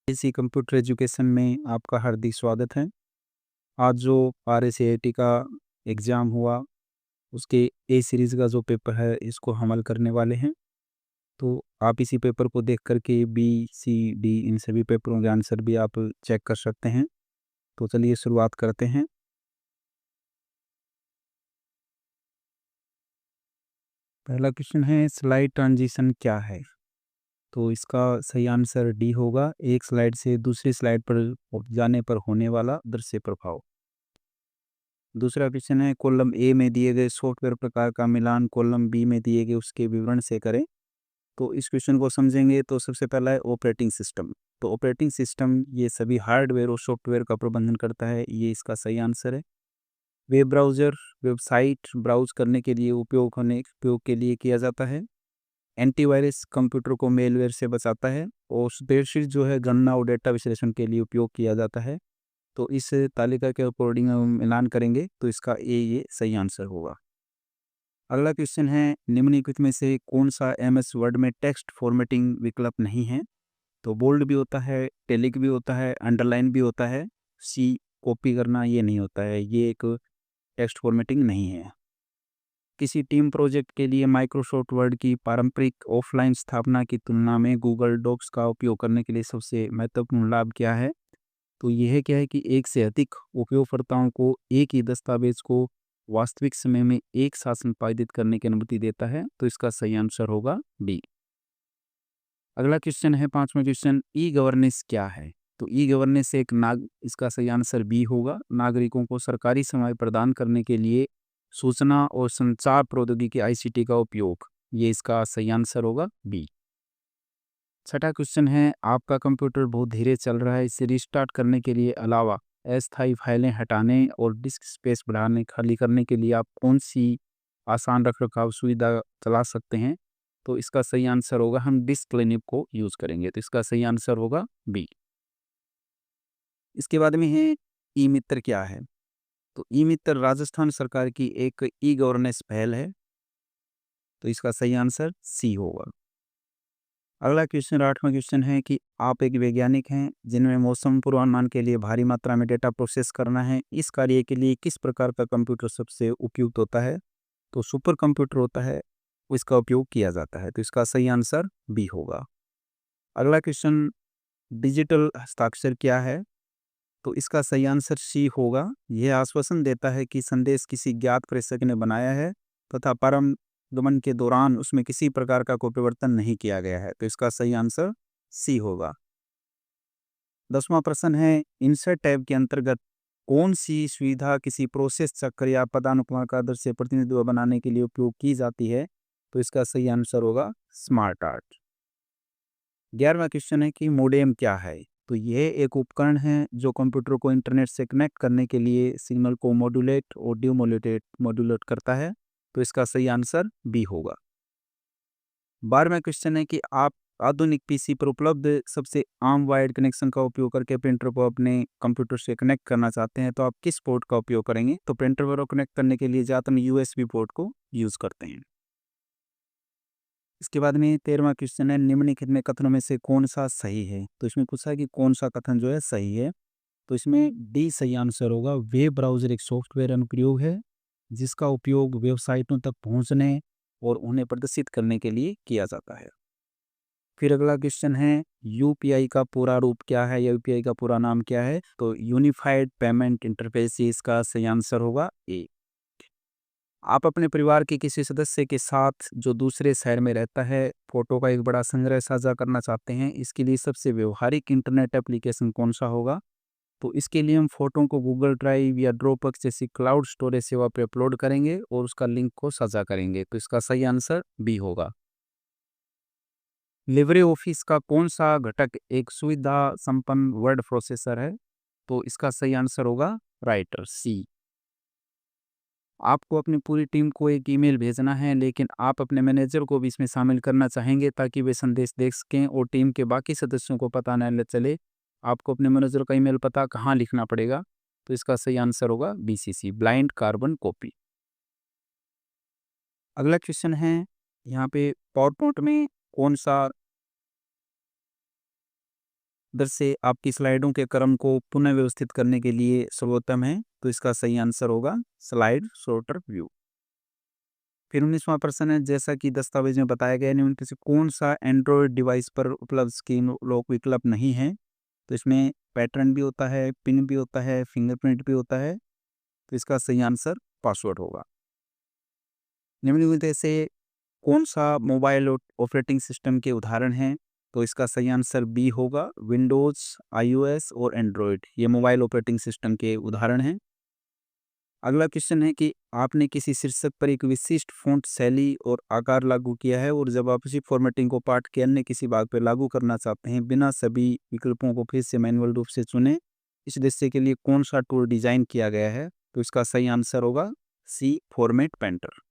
इसी computer education में आपका हार्दिक स्वागत है। आज जो RSAT का एग्ज़ाम हुआ, उसके ए सीरीज़ का जो पेपर है, इसको हम हल करने वाले हैं। तो आप इसी पेपर को देख कर के बी, सी, डी इन सभी पेपरों के आंसर भी आप चेक कर सकते हैं। तो चलिए शुरुआत करते हैं। पहला क्वेश्चन है, स्लाइड ट्रांज़िशन क्या है? तो इसका सही आंसर डी होगा, एक स्लाइड से दूसरी स्लाइड पर जाने पर होने वाला दृश्य प्रभाव। दूसरा क्वेश्चन है, कॉलम ए में दिए गए सॉफ्टवेयर प्रकार का मिलान कॉलम बी में दिए गए उसके विवरण से करें। तो इस क्वेश्चन को समझेंगे तो सबसे पहला है ऑपरेटिंग सिस्टम। तो ऑपरेटिंग सिस्टम ये सभी हार्डवेयर और सॉफ्टवेयर का प्रबंधन करता है, ये इसका सही आंसर है। वेब ब्राउज़र वेबसाइट ब्राउज करने के लिए उपयोग के लिए किया जाता है। एंटीवायरस कंप्यूटर को मेलवेयर से बचाता है। और स्प्रेडशीट जो है गणना और डेटा विश्लेषण के लिए उपयोग किया जाता है। तो इस तालिका के अकॉर्डिंग हम मिलान करेंगे तो इसका ये सही आंसर होगा। अगला क्वेश्चन है, निम्नलिखित में से कौन सा MS वर्ड में टेक्स्ट फॉर्मेटिंग विकल्प नहीं है? तो बोल्ड भी होता है, टैलिक भी होता है, अंडरलाइन भी होता है, सी कॉपी करना ये नहीं होता है, ये एक टेक्स्ट फॉर्मेटिंग नहीं है। किसी टीम प्रोजेक्ट के लिए माइक्रोसॉफ्ट वर्ड की पारंपरिक ऑफलाइन स्थापना की तुलना में गूगल डॉक्स का उपयोग करने के लिए सबसे महत्वपूर्ण लाभ क्या है? तो यह क्या है कि एक से अधिक उपयोगकर्ताओं को एक ही दस्तावेज को वास्तविक समय में एक साथ संपादित करने की अनुमति देता है। तो इसका सही आंसर होगा बी। अगला क्वेश्चन है, पांचवा क्वेश्चन, ई गवर्नेंस क्या है? तो ई गवर्नेंस एक इसका सही आंसर बी होगा। नागरिकों को सरकारी सेवाएं प्रदान करने के लिए सूचना और संचार प्रौद्योगिकी ICT का उपयोग, ये इसका सही आंसर होगा बी। छठा क्वेश्चन है, आपका कंप्यूटर बहुत धीरे चल रहा है, इसे रिस्टार्ट करने के लिए अलावा अस्थायी फाइलें हटाने और डिस्क स्पेस बढ़ाने खाली करने के लिए आप कौन सी आसान रखरखाव सुविधा चला सकते हैं? तो इसका सही आंसर होगा, हम डिस्क क्लीनअप को यूज़ करेंगे। तो इसका सही आंसर होगा बी। इसके बाद में है, ई मित्र क्या है? तो ई मित्र राजस्थान सरकार की एक ई गवर्नेंस पहल है। तो इसका सही आंसर सी होगा। अगला क्वेश्चन, आठवां क्वेश्चन है कि आप एक वैज्ञानिक हैं जिनमें मौसम पूर्वानुमान के लिए भारी मात्रा में डेटा प्रोसेस करना है। इस कार्य के लिए किस प्रकार का कंप्यूटर सबसे उपयुक्त होता है? तो सुपर कंप्यूटर होता है, इसका उपयोग किया जाता है। तो इसका सही आंसर बी होगा। अगला क्वेश्चन, डिजिटल हस्ताक्षर क्या है? तो इसका सही आंसर सी होगा। यह आश्वासन देता है कि संदेश किसी ज्ञात प्रेषक ने बनाया है तथा पारगमन के दौरान उसमें किसी प्रकार का कोई परिवर्तन नहीं किया गया है। तो इसका सही आंसर सी होगा। 10वां प्रश्न है, इंसर्ट टैब के अंतर्गत कौन सी सुविधा किसी प्रोसेस चक्र या पदानुक्रम का दृश्य प्रतिनिधित्व बनाने के लिए उपयोग की जाती है? तो इसका सही आंसर होगा स्मार्ट आर्ट। 11वां क्वेश्चन है कि मोडेम क्या है? तो यह एक उपकरण है जो कंप्यूटर को इंटरनेट से कनेक्ट करने के लिए सिग्नल को मॉड्यूलेट और मॉड्यूलेट करता है। तो इसका सही आंसर बी होगा। 12वां क्वेश्चन है कि आप आधुनिक PC पर उपलब्ध सबसे आम वायर्ड कनेक्शन का उपयोग करके प्रिंटर को अपने कंप्यूटर से कनेक्ट करना चाहते हैं, तो आप किस पोर्ट का उपयोग करेंगे? तो प्रिंटर को कनेक्ट करने के लिए ज़्यादातर USB पोर्ट को यूज़ करते हैं। इसके बाद में 13वां क्वेश्चन है, निम्नलिखित में कथनों में से कौन सा सही है? तो इसमें पूछा है कि कौन सा कथन जो है सही है। तो इसमें डी सही आंसर होगा। वेब ब्राउज़र एक सॉफ्टवेयर अनुप्रयोग है जिसका उपयोग वेबसाइटों तक पहुंचने और उन्हें प्रदर्शित करने के लिए किया जाता है। फिर अगला क्वेश्चन है, UPI का पूरा रूप क्या है या UPI का पूरा नाम क्या है? तो यूनिफाइड पेमेंट इंटरफेस, इसका सही आंसर होगा ए। आप अपने परिवार के किसी सदस्य के साथ जो दूसरे शहर में रहता है, फोटो का एक बड़ा संग्रह साझा करना चाहते हैं, इसके लिए सबसे व्यवहारिक इंटरनेट एप्लीकेशन कौन सा होगा? तो इसके लिए हम फोटो को गूगल ड्राइव या ड्रॉपबॉक्स जैसी क्लाउड स्टोरेज सेवा पर अपलोड करेंगे और उसका लिंक को साझा करेंगे। तो इसका सही आंसर बी होगा। लिब्रे ऑफिस का कौन सा घटक एक सुविधा संपन्न वर्ड प्रोसेसर है? तो इसका सही आंसर होगा राइटर, सी। आपको अपनी पूरी टीम को एक ईमेल भेजना है, लेकिन आप अपने मैनेजर को भी इसमें शामिल करना चाहेंगे ताकि वे संदेश देख सकें और टीम के बाकी सदस्यों को पता न चले। आपको अपने मैनेजर का ईमेल पता कहाँ लिखना पड़ेगा? तो इसका सही आंसर होगा BCC, ब्लाइंड कार्बन कॉपी। अगला क्वेश्चन है, यहाँ पे पावरपॉइंट में कौन सा इधर से आपकी स्लाइडों के क्रम को पुनः व्यवस्थित करने के लिए सर्वोत्तम है, तो इसका सही आंसर होगा स्लाइड सॉर्टर व्यू। फिर 19वां प्रश्न है, जैसा कि दस्तावेज में बताया गया है, निम्न में से कौन सा एंड्रॉयड डिवाइस पर उपलब्ध स्क्रीन लॉक विकल्प नहीं है? तो इसमें पैटर्न भी होता है, पिन भी होता है, फिंगरप्रिंट भी होता है, तो इसका सही आंसर पासवर्ड होगा। निम्नलिखित में से कौन सा मोबाइल ऑपरेटिंग सिस्टम के उदाहरण हैं? तो इसका सही आंसर बी होगा, विंडोज, आईओएस और एंड्रॉयड, ये मोबाइल ऑपरेटिंग सिस्टम के उदाहरण हैं। अगला क्वेश्चन है कि आपने किसी शीर्षक पर एक विशिष्ट फ़ॉन्ट शैली और आकार लागू किया है और जब आप उसी फॉर्मेटिंग को पाठ के अन्य किसी भाग पर लागू करना चाहते हैं, बिना सभी विकल्पों को फिर से मैनुअल रूप से चुनें, इस दृश्य के लिए कौन सा टूल डिज़ाइन किया गया है? तो इसका सही आंसर होगा सी, फॉर्मेट पेंटर।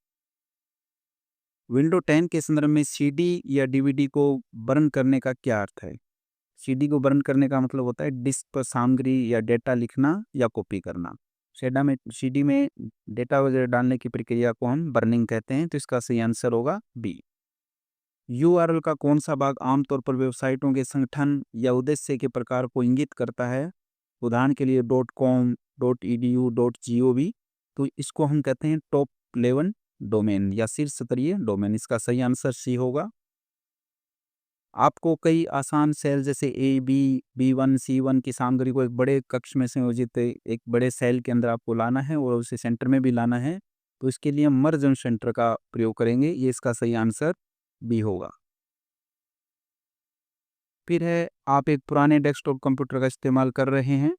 विंडो 10 के संदर्भ में सीडी या डीवीडी को बर्न करने का क्या अर्थ है? सीडी को बर्न करने का मतलब होता है डिस्क पर सामग्री या डेटा लिखना या कॉपी करना। सीडी में डेटा वगैरह डालने की प्रक्रिया को हम बर्निंग कहते हैं, तो इसका सही आंसर होगा बी। यूआरएल का कौन सा भाग आमतौर पर वेबसाइटों के संगठन या उद्देश्य के प्रकार को इंगित करता है? उदाहरण के लिए .com, .edu, .gov, तो इसको हम कहते हैं टॉप लेवल डोमेन या शीर्ष स्तरीय डोमेन, इसका सही आंसर सी होगा। आपको कई आसान सेल जैसे ए, बी, B1, C1 की सामग्री को एक बड़े कक्ष में संयोजित एक बड़े सेल के अंदर आपको लाना है और उसे सेंटर में भी लाना है, तो इसके लिए हम मर्ज सेंटर का प्रयोग करेंगे, ये इसका सही आंसर बी होगा। फिर है, आप एक पुराने डेस्कटॉप कंप्यूटर का इस्तेमाल कर रहे हैं।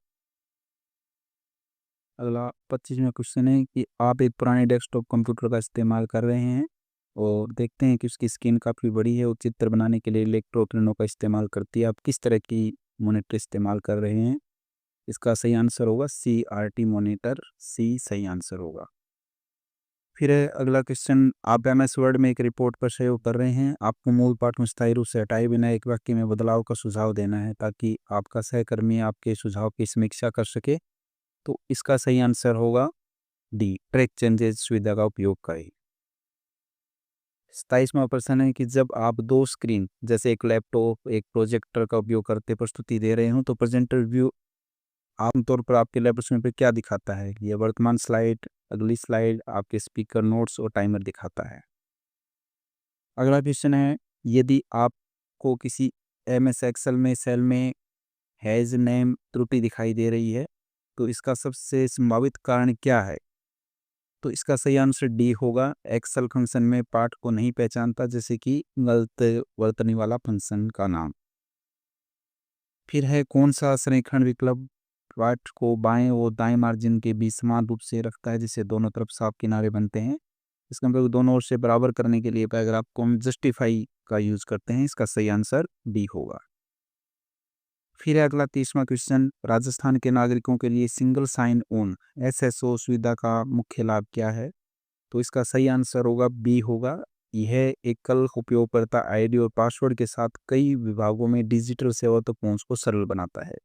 अगला 25वां क्वेश्चन है कि आप एक पुराने डेस्कटॉप कंप्यूटर का इस्तेमाल कर रहे हैं और देखते हैं कि उसकी स्क्रीन काफ़ी बड़ी है और चित्र बनाने के लिए इलेक्ट्रोकिरणों का इस्तेमाल करती है। आप किस तरह की मॉनिटर इस्तेमाल कर रहे हैं? इसका सही आंसर होगा CRT मॉनिटर, सी सही आंसर होगा। फिर है अगला क्वेश्चन, आप MS वर्ड में एक रिपोर्ट पर सहयोग कर रहे हैं। आपको मूल पाठ में स्थायी रूप से हटाए बिना एक वाक्य में बदलाव का सुझाव देना है ताकि आपका सहकर्मी आपके सुझाव की समीक्षा कर सके, तो इसका सही आंसर होगा डी, ट्रैक चेंजेस सुविधा का उपयोग करें। 27वां प्रश्न है कि जब आप दो स्क्रीन जैसे एक लैपटॉप, एक प्रोजेक्टर का उपयोग करते प्रस्तुति दे रहे हो, तो प्रेजेंटर व्यू आमतौर पर आपके लैपटॉप स्क्रीन पर क्या दिखाता है? ये वर्तमान स्लाइड, अगली स्लाइड, आपके स्पीकर, नोट्स और टाइमर दिखाता है। अगला क्वेश्चन है, यदि आपको किसी MS एक्सेल में सेल में हैज़ नेम त्रुटि दिखाई दे रही है, तो इसका सबसे संभावित कारण क्या है? तो इसका सही आंसर डी होगा, एक्सेल फंक्शन में पाठ को नहीं पहचानता, जैसे कि गलत वर्तनी वाला फंक्शन का नाम। फिर है, कौन सा संरेखण विकल्प पाठ को बाएं और दाएं मार्जिन के बीच समान रूप से रखता है, जिससे दोनों तरफ साफ किनारे बनते हैं? इसका मतलब दोनों ओर से बराबर करने के लिए पैराग्राफ को हम जस्टिफाई का यूज करते हैं, इसका सही आंसर डी होगा। फिर है अगला 30वां क्वेश्चन, राजस्थान के नागरिकों के लिए सिंगल साइन ऑन SSO सुविधा का मुख्य लाभ क्या है? तो इसका सही आंसर होगा बी होगा। यह एकल उपयोगकर्ता आईडी और पासवर्ड के साथ कई विभागों में डिजिटल सेवा तक पहुंच को सरल बनाता है।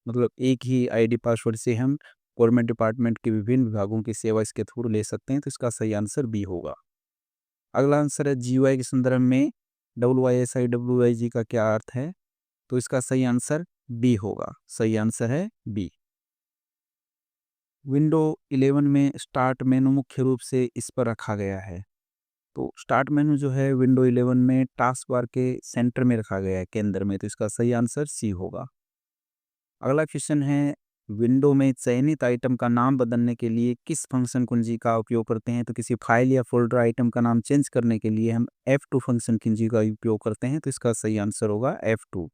मतलब एक ही आईडी पासवर्ड से हम गवर्नमेंट डिपार्टमेंट के विभिन्न विभागों की सेवा इसके थ्रू ले सकते हैं, तो इसका सही आंसर बी होगा। अगला आंसर है, GUI के संदर्भ में WISI का क्या अर्थ है? तो इसका सही आंसर बी होगा, सही आंसर है बी। विंडो 11 में स्टार्ट मेनू मुख्य रूप से इस पर रखा गया है। तो स्टार्ट मेनू जो है विंडो 11 में टास्क बार के सेंटर में रखा गया है, केंद्र में, तो इसका सही आंसर सी होगा। अगला क्वेश्चन है, विंडो में चयनित आइटम का नाम बदलने के लिए किस फंक्शन कुंजी का उपयोग करते हैं? तो किसी फाइल या फोल्डर आइटम का नाम चेंज करने के लिए हम F2 फंक्शन कुंजी का उपयोग करते हैं, तो इसका सही आंसर होगा F2।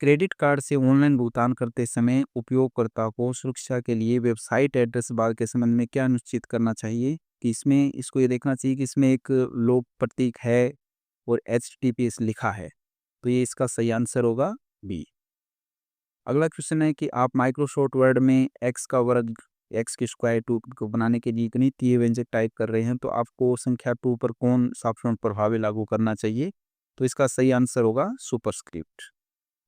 क्रेडिट कार्ड से ऑनलाइन भुगतान करते समय उपयोगकर्ता को सुरक्षा के लिए वेबसाइट एड्रेस बार के संबंध में क्या निश्चित करना चाहिए? कि इसमें इसको ये देखना चाहिए कि इसमें एक लोक प्रतीक है और HTTPS लिखा है, तो ये इसका सही आंसर होगा बी। अगला क्वेश्चन है कि आप माइक्रोसॉफ्ट वर्ड में x का वर्ग, x की स्क्वायर 2 को बनाने के लिए गणितीय व्यंजक टाइप कर रहे हैं, तो आपको संख्या 2 पर कौन सा प्रभाव लागू करना चाहिए? तो इसका सही आंसर होगा सुपरस्क्रिप्ट।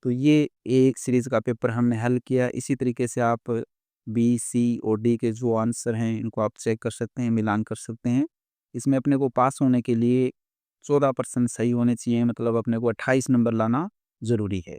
तो ये एक सीरीज़ का पेपर हमने हल किया। इसी तरीके से आप बी, सी और डी के जो आंसर हैं इनको आप चेक कर सकते हैं, मिलान कर सकते हैं। इसमें अपने को पास होने के लिए 14% सही होने चाहिए, मतलब अपने को 28 नंबर लाना ज़रूरी है।